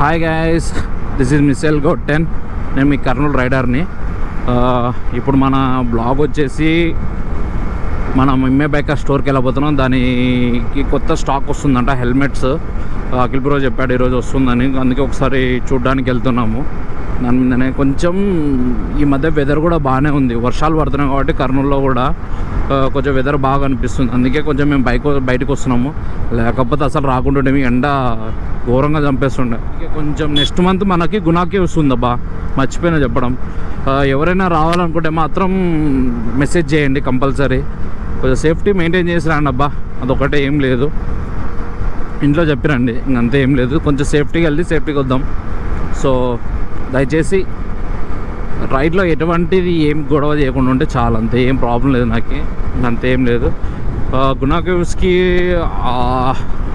Hi guys, this is Michelle go 10. నేను మీ కర్నూలు రైడర్ని. ఇప్పుడు మన బ్లాగ్ వచ్చేసి మనం ఎంఏ బైకర్ స్టోర్కి వెళ్ళబోతున్నాం. దానికి కొత్త స్టాక్ వస్తుందంట, హెల్మెట్స్. అఖిల్ బ్రో చెప్పాడు ఈరోజు వస్తుందని, అందుకే ఒకసారి చూడ్డానికి వెళ్తున్నాము. దాని మీదనే కొంచెం ఈ మధ్య వెదర్ కూడా బాగానే ఉంది, వర్షాలు పడుతున్నాయి కాబట్టి కర్నూలులో కూడా కొంచెం వెదర్ బాగా అనిపిస్తుంది. అందుకే కొంచెం మేము బయటకు వస్తున్నాము, లేకపోతే అసలు రాకుంటుంటే మీ ఎండ ఘోరంగా చంపేస్తుండే. కొంచెం నెక్స్ట్ మంత్ మనకి గుణాకి వస్తుందబ్బా, మర్చిపోయినా చెప్పడం. ఎవరైనా రావాలనుకుంటే మాత్రం మెసేజ్ చేయండి కంపల్సరీ. కొంచెం సేఫ్టీ మెయింటైన్ చేసి రండి అబ్బా, అదొకటే, ఏం లేదు. ఇంట్లో చెప్పిరండి, ఇంకంతే, ఏం లేదు. కొంచెం సేఫ్టీగా వెళ్ళి సేఫ్టీగా వద్దాం. సో దయచేసి రైడ్లో ఎటువంటిది ఏం గొడవ చేయకుండా ఉంటే చాలా, అంతే. ఏం ప్రాబ్లం లేదు నాకు, అంతే, ఏం లేదు. గుణా కేవ్స్కి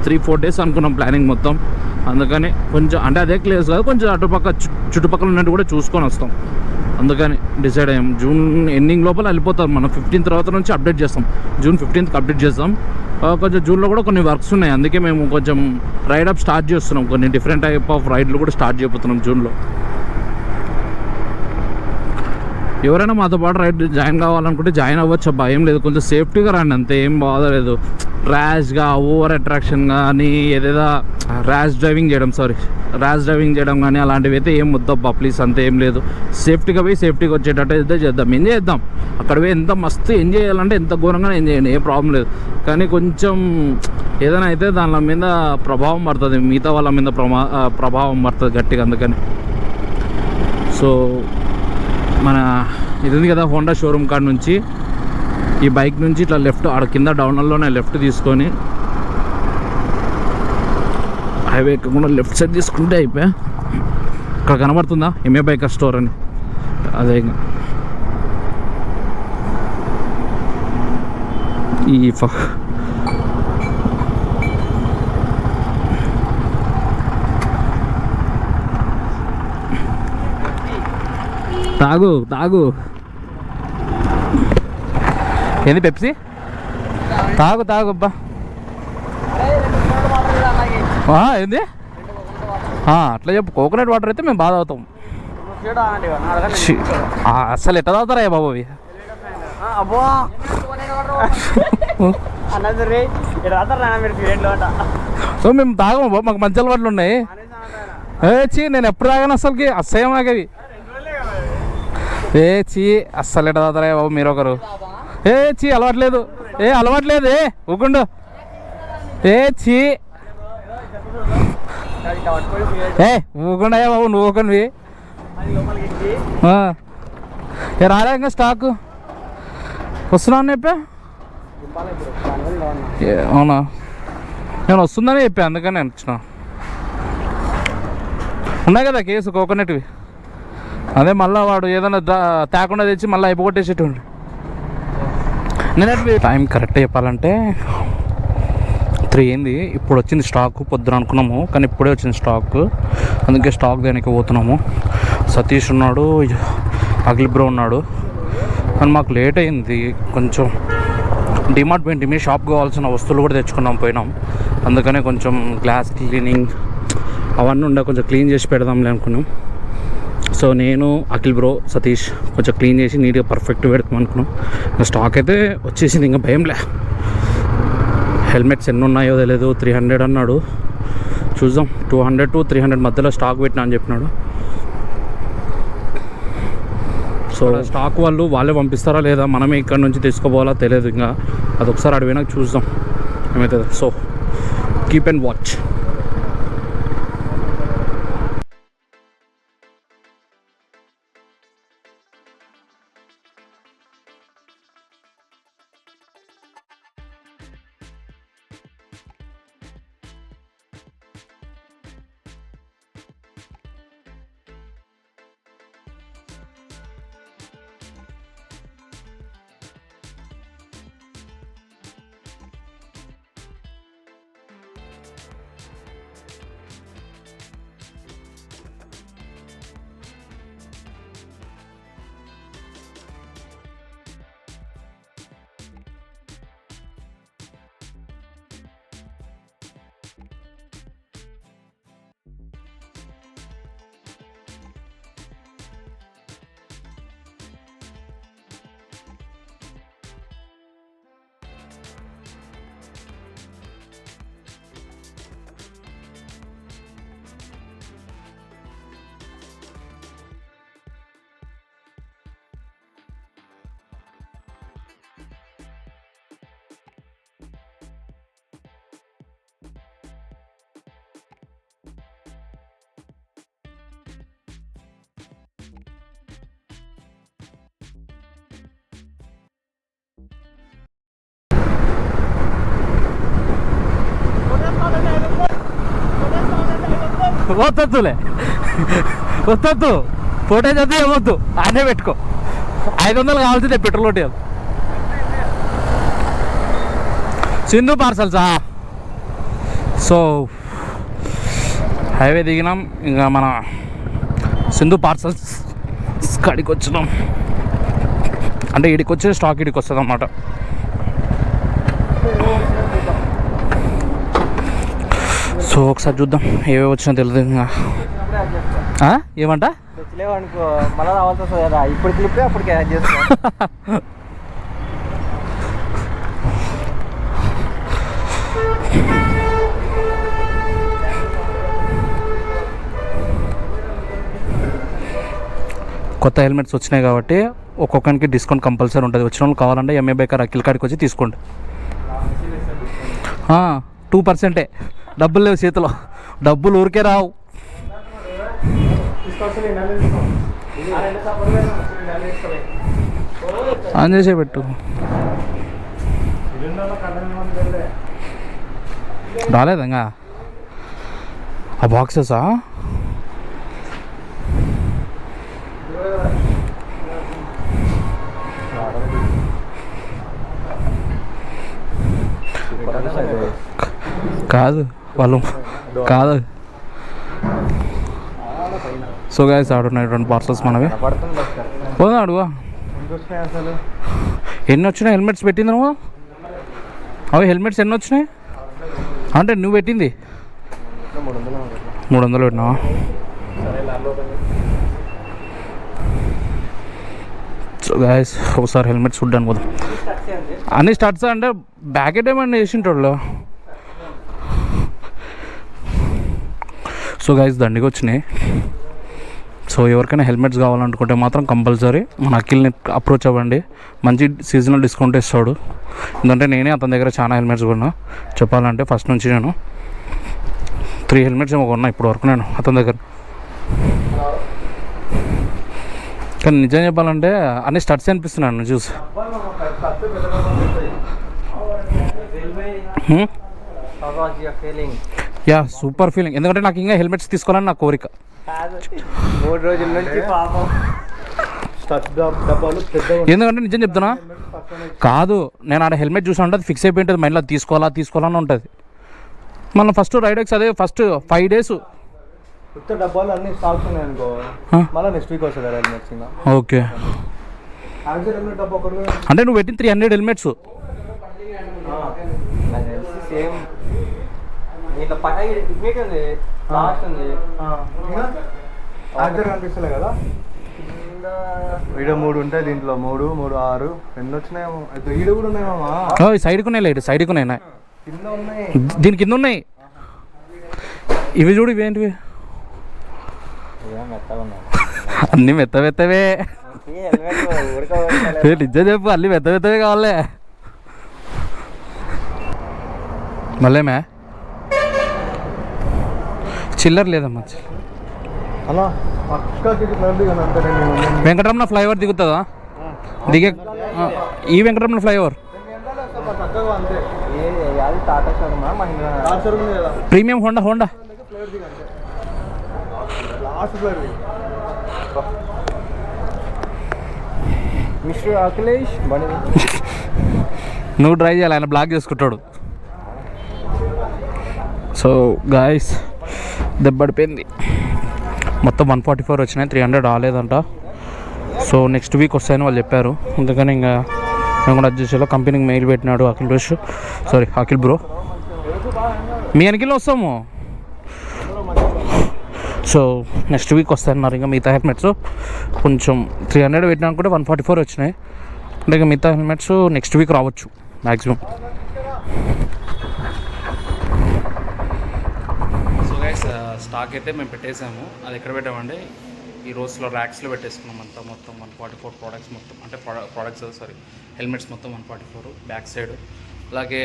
3-4 days అనుకున్నాం ప్లానింగ్ మొత్తం. అందుకని కొంచెం అంటే అదే ప్లేస్ కాదు, కొంచెం చుట్టుపక్కల ఉన్నట్టు కూడా చూసుకొని వస్తాం. అందుకని డిసైడ్ అయ్యాం. జూన్ ఎండింగ్ లోపల వెళ్ళిపోతాం మనం. 15th తర్వాత నుంచి అప్డేట్ చేస్తాం. జూన్ 15th అప్డేట్ చేస్తాం. కొంచెం జూన్లో కూడా కొన్ని వర్క్స్ ఉన్నాయి, అందుకే మేము కొంచెం రైడప్ స్టార్ట్ చేస్తున్నాం. కొన్ని డిఫరెంట్ టైప్ ఆఫ్ రైడ్లు కూడా స్టార్ట్ చేయబోతున్నాం జూన్లో. ఎవరైనా మాతో పాటు రైడ్ జాయిన్ కావాలనుకుంటే జాయిన్ అవ్వచ్చు అబ్బా, ఏం లేదు. కొంచెం సేఫ్టీగా రండి, అంతే, ఏం బాధలేదు. ర్యాష్గా, ఓవర్ అట్రాక్షన్ కానీ, ఏదేదో ర్యాష్ డ్రైవింగ్ చేయడం కానీ అలాంటివి అయితే ఏం వద్దబ్బా ప్లీజ్, అంతే, ఏం లేదు. సేఫ్టీగా పోయి సేఫ్టీగా వచ్చేటట్టు అయితే చేద్దాం, ఎంజాయ్ చేద్దాం. అక్కడ పోయి ఎంత మస్తు ఎంజాయ్ చేయాలంటే ఎంత ఘోరంగా ఎంజాయ్ చేయండి, ఏ ప్రాబ్లం లేదు. కానీ కొంచెం ఏదైనా అయితే దాని మీద ప్రభావం పడుతుంది, మిగతా వాళ్ళ మీద ప్రభావం పడుతుంది గట్టిగా. అందుకని సో మన ఇది ఉంది కదా, హోండా షోరూమ్ కాడ నుంచి ఈ బైక్ నుంచి ఇట్లా లెఫ్ట్, ఆడ కింద డౌన్లోనే లెఫ్ట్ తీసుకొని హైవే ఎక్కకుండా లెఫ్ట్ సైడ్ తీసుకుంటే అయిపోయా. ఇక్కడ కనబడుతుందా ఎంఏ బైకర్ స్టోర్ అని, అదే. ఈ తాగు ఏంది పెప్సీ? తాగు అబ్బా. ఏంది అట్లా చెప్పు. కోకోనట్ వాటర్ అయితే మేము బాగా తాగుతాం. అసలు ఎట్లా తాగుతారా బాబు అవి? మేము తాగము బాబు, మాకు మంచి అలవాట్లు ఉన్నాయి. నేను ఎప్పుడు తాగాను అసలుకి, అసహ్యం నాకు అవి. అస్సలు ఎట్లా తాగుతారా బాబు మీరు ఒకరు? అలవాట్లేదు, అలవాట్లేదు, ఊకుండు. ఊకుండా బాబు, నువ్వు ఊకండి. రాలే ఇంకా స్టాకు వస్తున్నా అని చెప్పా. అవునా, నేను వస్తుందని చెప్పా, అందుకని నేను వచ్చిన. ఉన్నాయి కదా కేసు కోకోనట్వి, అదే మళ్ళీ వాడు ఏదైనా తేకుండా తెచ్చి మళ్ళీ అయిపోగొట్టేసేటండి. నేను టైం కరెక్ట్ చెప్పాలంటే 3 అయింది. ఇప్పుడు వచ్చింది స్టాక్, పొద్దున అనుకున్నాము కానీ ఇప్పుడే వచ్చింది స్టాక్. అందుకే స్టాక్ దేనికి పోతున్నాము. సతీష్ ఉన్నాడు, అఖిల్ బ్రో ఉన్నాడు. కానీ మాకు లేట్ అయింది కొంచెం. డిమార్ట్ పోయింటి, షాప్ కావాల్సిన వస్తువులు కూడా తెచ్చుకున్నాం, పోయినాం. అందుకనే కొంచెం గ్లాస్ క్లీనింగ్ అవన్నీ ఉండే, కొంచెం క్లీన్ చేసి పెడదాంలే అనుకున్నాం. సో నేను, అఖిల్ బ్రో, సతీష్ కొంచెం క్లీన్ చేసి నీట్గా పర్ఫెక్ట్ పెడతాం అనుకున్నాం. స్టాక్ అయితే వచ్చేసింది, ఇంకా భయంలే. హెల్మెట్స్ ఎన్ని ఉన్నాయో తెలియదు. 300 అన్నాడు, చూద్దాం. 200 to 300 మధ్యలో స్టాక్ పెట్టినా అని చెప్పినాడు. సో స్టాక్ వాళ్ళే పంపిస్తారా లేదా, మనమే ఇక్కడ నుంచి తీసుకోపోవాలా తెలియదు. ఇంకా అదొకసారి అడిగినాక చూద్దాం ఏమవుతుంది. So keep and watch. వద్దొద్దులే వద్దొద్దు ఫోటో చదివి ఏమొద్దు ఆయనే పెట్టుకో 500 కావాల్సిందే పెట్రోల్ ఒకటి సింధు పార్సల్సా. సో హైవే దిగినాం ఇంకా మన సింధు పార్సల్స్ కాడికి వచ్చినాం. అంటే ఇడికి వచ్చే స్టాక్ ఇడికి వస్తుంది అన్నమాట. సో ఒకసారి చూద్దాం ఏవే వచ్చినా తెలియదు ఇంకా. ఏమంట అనుకో మళ్ళీ రావాల్సి వస్తుంది కదా, ఇప్పుడు క్లిప్పే అప్పటికి యాడ్ చేస్తాం. కొత్త హెల్మెట్స్ వచ్చినాయి కాబట్టి ఒక్కొక్కరికి డిస్కౌంట్ కంపల్సరీ ఉంటుంది. వచ్చిన వాళ్ళు కావాలంటే ఎంఏ బైకర్ అఖిల్ కాడికి వచ్చి తీసుకోండి. 2% డబ్బులు లేవు చేతిలో, డబ్బులు ఊరికే రావు. ఆన్ చేసే పెట్టు. రాలేదా ఇంకా ఆ బాక్సెసా? కాదు వాళ్ళు కాదు. సో గైస్ ఆడున్నాయి 2 పార్సల్స్ మనవి. పోదా అడుగు ఎన్ని వచ్చినాయి హెల్మెట్స్ పెట్టింది నువ్వు? అవి హెల్మెట్స్ ఎన్ని వచ్చినాయి అంటే నువ్వు పెట్టింది 300 పెట్టినావా? సో గైస్ ఒకసారి హెల్మెట్స్ చూడ్డానికి పోదాం. అన్ని స్టార్ట్స్ అంటే బ్యాకెట్ ఏమన్నా వేసింటోళ్ళు. సో గైస్ దండిగా వచ్చినాయి. సో ఎవరికైనా హెల్మెట్స్ కావాలనుకుంటే మాత్రం కంపల్సరీ మన అఖిల్ని అప్రోచ్ అవ్వండి. మంచి సీజనల్ డిస్కౌంట్ ఇస్తాడు. ఎందుకంటే నేనే అతని దగ్గర చాలా హెల్మెట్స్ కొన్నా. చెప్పాలంటే ఫస్ట్ నుంచి నేను 3 హెల్మెట్స్ ఏమో కొన్నా ఇప్పుడు వరకు నేను అతని దగ్గర. కానీ నిజం చెప్పాలంటే అన్ని స్టడ్స్ అనిపిస్తున్నాను చూసి. Yeah super feeling. ఎందుకంటే నాకు ఇంకా హెల్మెట్స్ తీసుకోవాలని నా కోరిక. 3 రోజుల నుంచి పాపం ఎందుకంటే నిజం చెప్తున్నా కాదు, నేను ఆడ హెల్మెట్ చూసా ఉంటుంది ఫిక్స్ అయిపోయి ఉంటుంది మైండ్లో తీసుకోవాలని ఉంటుంది. మనం ఫస్ట్ రైడెక్స్ అదే ఫస్ట్ 5 days కొత్త డబ్బాలు అన్ని స్టాక్స్ ఉన్నాయి అనుకో, మళ్ళీ నెక్స్ట్ వీక్ వస్తుంది హెల్మెట్స్. ఓకే అంటే నువ్వు పెట్టిన 300 హెల్మెట్స్ సేమ్ ఇట్లా పక్కకి ఉంది లాస్ట్ ఉంది కనిపిస్తలే కదా. ఈడ 3 ఉంటాయి, దీంట్లో 3, 3, 6 ఎన్ని వచ్చినాయేమో. ఈడ కూడా ఉన్నాయేమో. సైడ్కు ఉన్నాయి, లైట్ సైడ్కు ఉన్నాయి, కింద ఉన్నాయి, దీని కింద ఉన్నాయి. ఇవి చూడు ఇవేంటివి అన్నీ మెత్తవే. నిజం చెప్పు అన్నీ మెత్తవే కావాలే. మళ్ళేమే చిల్లర లేదమ్మా. వెంకటరమణ ఫ్లైఓవర్ దిగుతుందా? దిగే ఈ Venkataramana flyover premium Honda mister Akhilesh నువ్వు డ్రైవ్ చేయాలి, ఆయన బ్లాక్ చేసుకుంటాడు. సో గాయస్ దెబ్బడిపోయింది. మొత్తం 144 వచ్చినాయి, 300 రాలేదంట. సో నెక్స్ట్ వీక్ వస్తాయని వాళ్ళు చెప్పారు. అందుకని ఇంకా మేము కూడా అడ్జస్ట్ చేయాలి. కంపెనీకి మెయిల్ పెట్టినాడు అఖిల్ బ్రో. మీ వెనకలో వస్తాము. సో నెక్స్ట్ వీక్ వస్తాయన్నారు. ఇంకా మిగతా హెల్మెట్స్ కొంచెం 300 పెట్టినా కూడా 144 వచ్చినాయి. అంటే ఇంకా మిగతా హెల్మెట్స్ నెక్స్ట్ వీక్ రావచ్చు మ్యాక్సిమం. సో గైస్ స్టాక్ అయితే మేము పెట్టేసాము. అది ఎక్కడ పెట్టామంటే ఈ రోజులో ర్యాక్స్లో పెట్టేసుకున్నాం అంతా. మొత్తం 144 ప్రోడక్ట్స్ మొత్తం అంటే హెల్మెట్స్ మొత్తం 144 బ్యాక్ సైడ్. అలాగే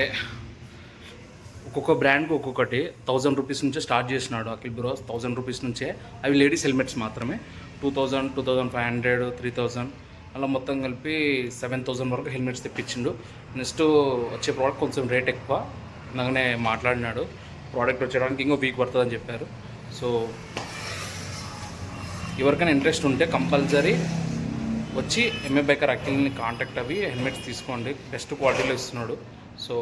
ఒక్కొక్క బ్రాండ్కి ఒక్కొక్కటి 1000 రూపీస్ నుంచే స్టార్ట్ చేసినాడు అఖిల్ బ్రో. 1000 రూపీస్ నుంచే అవి లేడీస్ హెల్మెట్స్ మాత్రమే. 2000, 2500, 3000 అలా మొత్తం కలిపి 7000 వరకు హెల్మెట్స్ తెప్పించిండు. నెక్స్ట్ వచ్చే ప్రోడక్ట్ కొంచెం రేట్ ఎక్కువ. అలాగనే మాట్లాడినాడు. ప్రోడక్ట్ వచ్చేయడానికి ఇంకో వీక్ పడుతుందని చెప్పారు. సో ఎవరికైనా ఇంట్రెస్ట్ ఉంటే కంపల్సరీ వచ్చి ఎంఏ బైకర్ అఖిల్ని కాంటాక్ట్ అవి హెల్మెట్స్ తీసుకోండి, బెస్ట్ క్వాలిటీలో ఇస్తున్నాడు. సో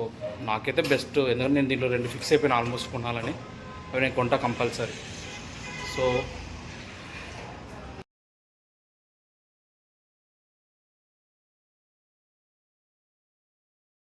నాకైతే బెస్ట్, ఎందుకంటే నేను దీంట్లో 2 ఫిక్స్ అయిపోయిన ఆల్మోస్ట్ కొనాలని, అవి నేను కొంటా కంపల్సరీ. సో